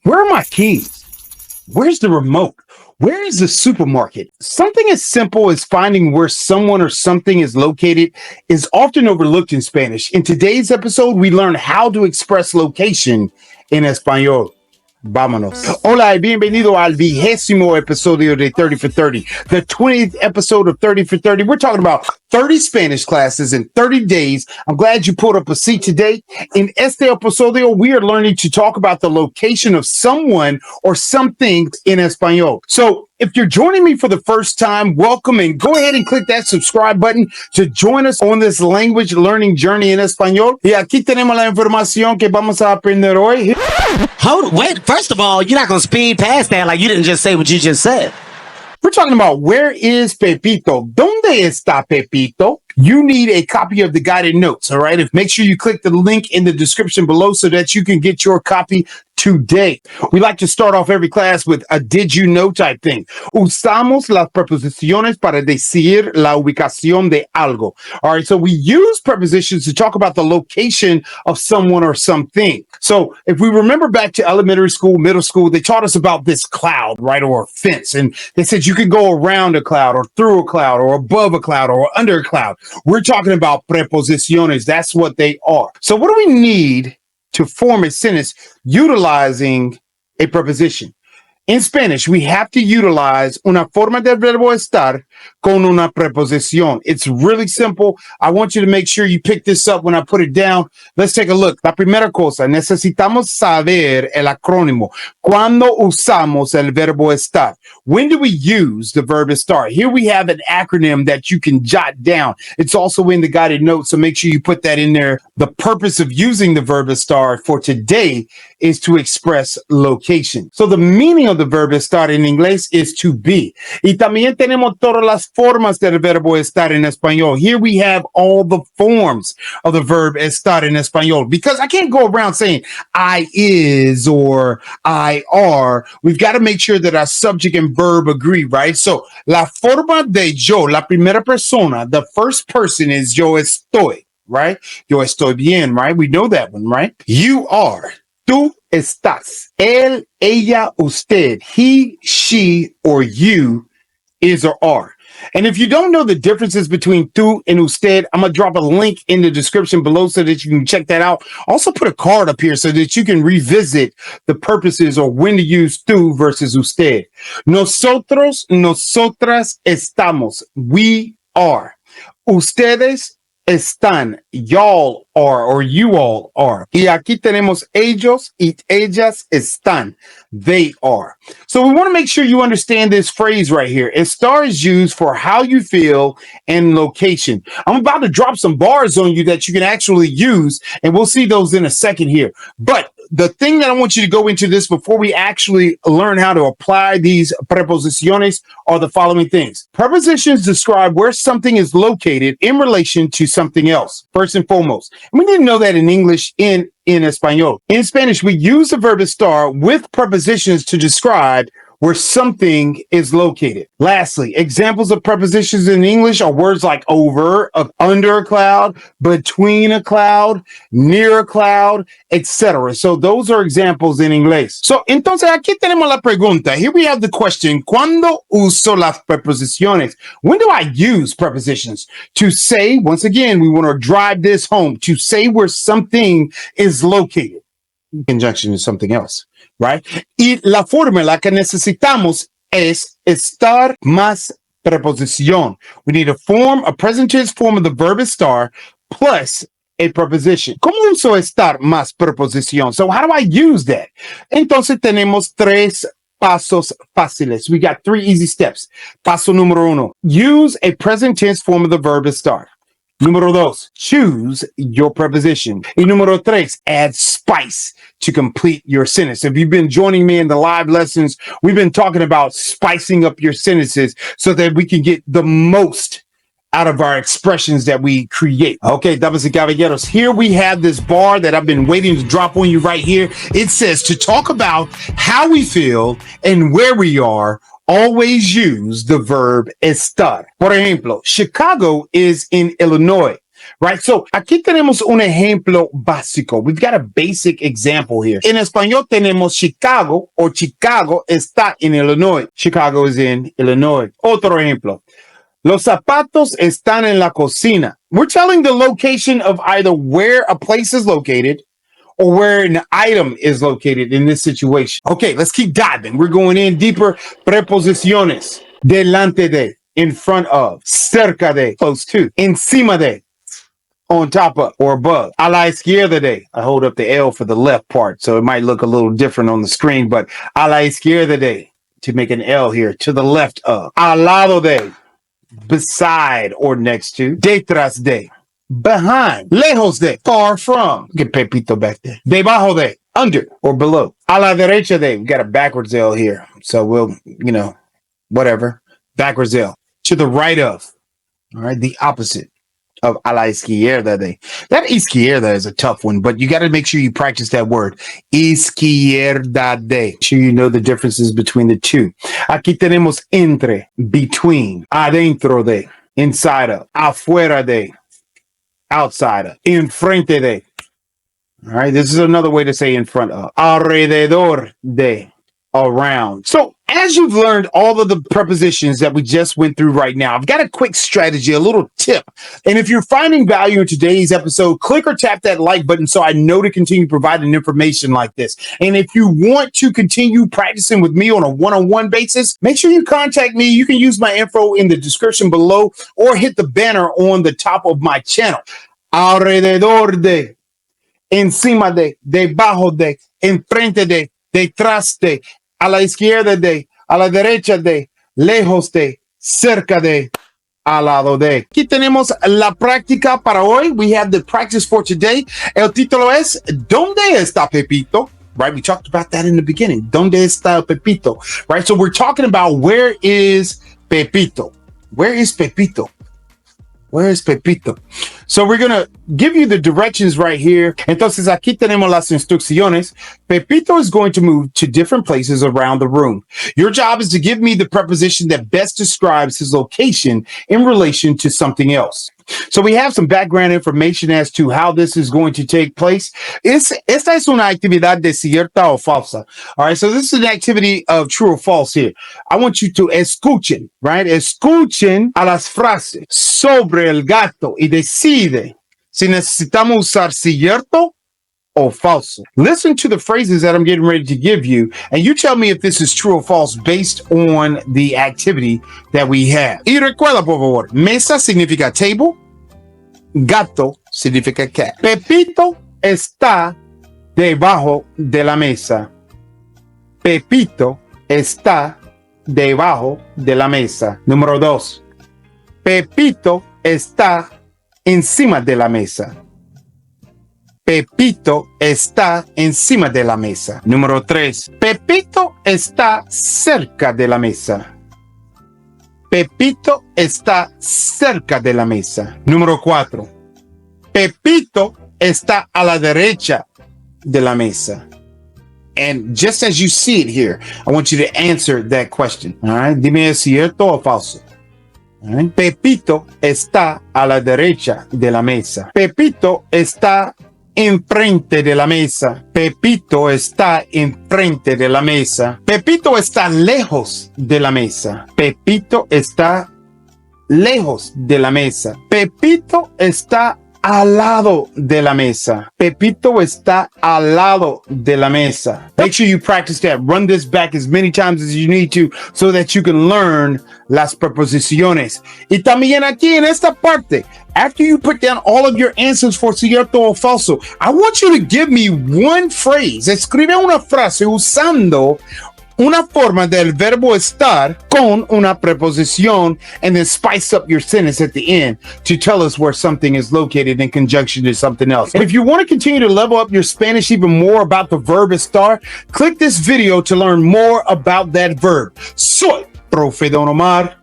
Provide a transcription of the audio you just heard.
Where are my keys? Where's the remote? Where is the supermarket? Something as simple as finding where someone or something is located is often overlooked in Spanish. In today's episode, we learn how to express location in Español. Vámonos. Hola y bienvenido al 20º episodio de 30 for 30, the 20th episode of 30 for 30. We're talking about 30 Spanish classes in 30 days. I'm glad you pulled up a seat today. In este episodio, we are learning to talk about the location of someone or something in Español. So if you're joining me for the first time, welcome, and go ahead and click that subscribe button to join us on this language learning journey in Español. Y aquí tenemos la información que vamos a aprender hoy. Wait, first of all, you're not going to speed past that like you didn't just say what you just said. We're talking about where is Pepito? ¿Dónde está Pepito? You need a copy of the guided notes, all right? Make sure you click the link in the description below so that you can get your copy today. We like to start off every class with a did you know type thing. Usamos las preposiciones para decir la ubicación de algo. All right, so we use prepositions to talk about the location of someone or something. So if we remember back to elementary school, middle school, they taught us about this cloud, right, or a fence. And they said you could go around a cloud or through a cloud or above a cloud or under a cloud. We're talking about preposiciones. That's what they are. So what do we need to form a sentence utilizing a preposition? In Spanish, we have to utilize una forma del verbo estar con una preposición. It's really simple. I want you to make sure you pick this up when I put it down. Let's take a look. La primera cosa, necesitamos saber el acrónimo. ¿Cuándo usamos el verbo estar? When do we use the verb estar? Here we have an acronym that you can jot down. It's also in the guided notes, so make sure you put that in there. The purpose of using the verb estar for today is to express location. So the meaning of the verb estar in inglés is to be. Y también tenemos todas las formas del verbo estar en español. Here we have all the forms of the verb estar en español, because I can't go around saying I is or I are. We've got to make sure that our subject and verb agree, right? So la forma de yo, la primera persona, the first person is yo estoy, right? Yo estoy bien, right? We know that one, right? You are. Tú estás. Él, ella, usted. He, she, or you is or are. And if you don't know the differences between tú and usted, I'm going to drop a link in the description below so that you can check that out. Also put a card up here so that you can revisit the purposes or when to use tú versus usted. Nosotros, nosotras estamos. We are. Ustedes están, y'all are, or you all are. Y aquí tenemos ellos y ellas están, they are. So we want to make sure you understand this phrase right here. Estar is used for how you feel and location. I'm about to drop some bars on you that you can actually use, and we'll see those in a second here. But the thing that I want you to go into this before we actually learn how to apply these preposiciones are the following things. Prepositions describe where something is located in relation to something else, first and foremost. And we didn't know that in English in Español. In Spanish, we use the verb estar with prepositions to describe where something is located. Lastly, examples of prepositions in English are words like over, under a cloud, between a cloud, near a cloud, etc. So those are examples in inglés. So, entonces aquí tenemos la pregunta. Here we have the question, ¿cuándo uso las preposiciones? When do I use prepositions? To say, once again, we want to drive this home, to say where something is located. In conjunction to something else, right? Y la fórmula que necesitamos es estar más preposición. We need to form a present tense form of the verb estar plus a preposition. ¿Cómo uso estar más preposición? So how do I use that? Entonces tenemos tres pasos fáciles. We got 3 easy steps. Paso número 1. Use a present tense form of the verb estar. Número 2, choose your preposition. Y número 3, add spice to complete your sentence. If you've been joining me in the live lessons, we've been talking about spicing up your sentences so that we can get the most out of our expressions that we create. Okay, damas y caballeros, here we have this bar that I've been waiting to drop on you right here. It says to talk about how we feel and where we are, always use the verb estar. Por ejemplo, Chicago is in Illinois. right? So aquí tenemos un ejemplo básico. We've got a basic example here. En español tenemos Chicago or Chicago está en Illinois. Chicago is in Illinois. Otro ejemplo. Los zapatos están en la cocina. We're telling the location of either where a place is located or where an item is located in this situation. Okay, let's keep diving. We're going in deeper. Preposiciones. Delante de, in front of, cerca de, close to, encima de, on top of or above. A la izquierda de. I hold up the L for the left part, so it might look a little different on the screen, but a la izquierda de, to make an L here, to the left of. Al lado de, beside or next to. Detrás de, behind. Lejos de, far from. Get Pepito back there. Debajo de, under or below. A la derecha de, we got a backwards L here, so we'll, whatever. Backwards L. To the right of. All right, the opposite of a la izquierda de. That izquierda is a tough one, but you got to make sure you practice that word. Izquierda de. Make sure you know the differences between the two. Aquí tenemos entre, between, adentro de, inside of, afuera de, outside of, enfrente de. All right, this is another way to say in front of. Alrededor de, around. So as you've learned all of the prepositions that we just went through right now, I've got a quick strategy, a little tip. And if you're finding value in today's episode, click or tap that like button so I know to continue providing information like this. And if you want to continue practicing with me on a one-on-one basis, make sure you contact me. You can use my info in the description below or hit the banner on the top of my channel. Alrededor de, encima de, debajo de, enfrente de, detrás de, a la izquierda de, a la derecha de, lejos de, cerca de, al lado de. Aquí tenemos la práctica para hoy. We have the practice for today. El título es ¿Dónde está Pepito? Right, we talked about that in the beginning. ¿Dónde está Pepito? Right, so we're talking about where is Pepito? Where is Pepito? Where is Pepito? So we're going to give you the directions right here. Entonces aquí tenemos las instrucciones. Pepito is going to move to different places around the room. Your job is to give me the preposition that best describes his location in relation to something else. So we have some background information as to how this is going to take place. Esta es una actividad de cierta o falsa. All right, so this is an activity of true or false here. I want you to escuchen, right? Escuchen a las frases sobre el gato y decide si necesitamos usar cierto o falso. Listen to the phrases that I'm getting ready to give you, and you tell me if this is true or false based on the activity that we have. Y recuerda, por favor, mesa significa table, gato significa cat. Pepito está debajo de la mesa. Pepito está debajo de la mesa. Número 2. Pepito está encima de la mesa. Pepito está encima de la mesa. Número 3. Pepito está cerca de la mesa. Pepito está cerca de la mesa. Número 4. Pepito está a la derecha de la mesa. And just as you see it here, I want you to answer that question. All right? Dime es cierto o falso. All right? Pepito está a la derecha de la mesa. Pepito está enfrente de la mesa. Pepito está enfrente de la mesa. Pepito está lejos de la mesa. Pepito está lejos de la mesa. Pepito está al lado de la mesa. Pepito está al lado de la mesa. Make sure you practice that. Run this back as many times as you need to so that you can learn las preposiciones. Y también aquí en esta parte, after you put down all of your answers for cierto o falso, I want you to give me one phrase. Escribe una frase usando una forma del verbo estar con una preposición, and then spice up your sentence at the end to tell us where something is located in conjunction to something else. And if you want to continue to level up your Spanish even more about the verb estar, click this video to learn more about that verb. Soy Profe Don Omar.